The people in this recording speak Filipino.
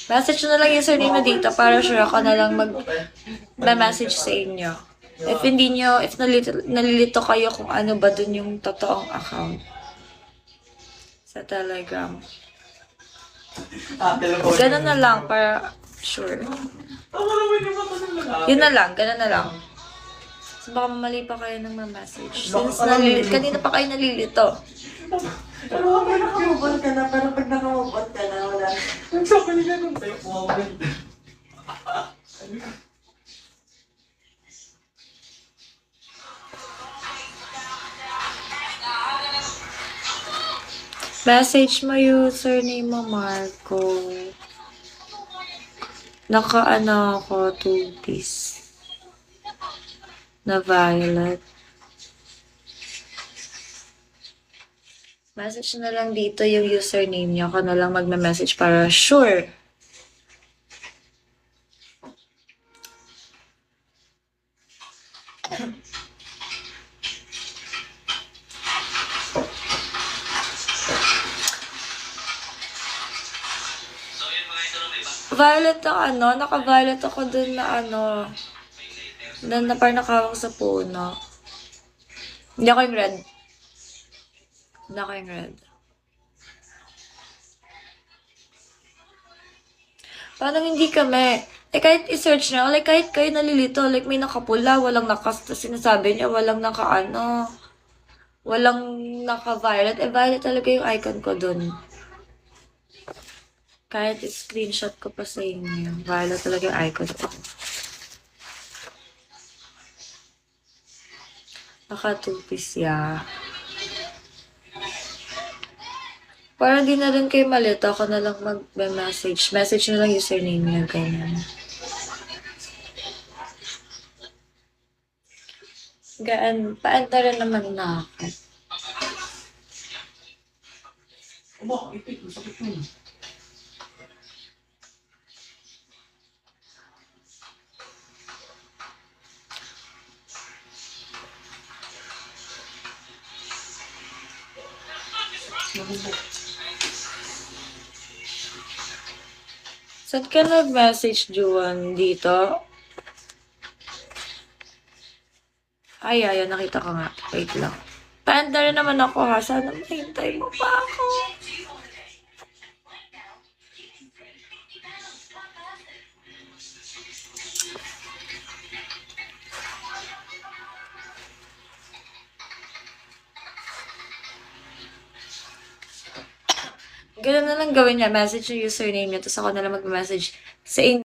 Message nyo na lang username na dito para sure ako na lang mag-message sa inyo. If hindi nyo, if nalilito kayo kung ano ba dun yung totoong account sa Telegram. Ganun na lang para sure. Yun na lang, ganun na lang. So baka mali pa kayo ng message. Since kanina pa kayo nalilito. Pero pag nakamove ka na, pero pag nakamove ka na, wala. Nagsabi niya nung tayo po. Message mo username mo, Marco. Naka-ano ako, 2-piece. Na violet. Message na lang dito yung username niyo. Ako na lang magme-message para sure. Violet na ano, naka-violet ako dun na ano, na parang nakawak sa puno. Hindi ako yung red. Hindi ako yung red. Parang hindi kami. Eh kahit i-search na, like kahit kayo nalilito, like may nakapula, walang sinasabi niya, walang walang naka-violet. Eh violet talaga yung icon ko dun. Kahit screenshot ko pa sa inyo. Violet talaga yung icon ko. Naka 2-piece ya. Parang di na rin kayo malito. Ako na lang mag-message. Message na lang username niya. Ganyan. Paanda rin naman na ako. Ipit, masakit yun. Saan ka nag-message, Juan, dito? Ay, nakita ko nga. Wait lang. Paanda rin naman ako ha. Sana mahintay mo pa ako. Ganun na lang gawin niya. Message yung username niya. Tapos ako na lang mag-message sa inyo.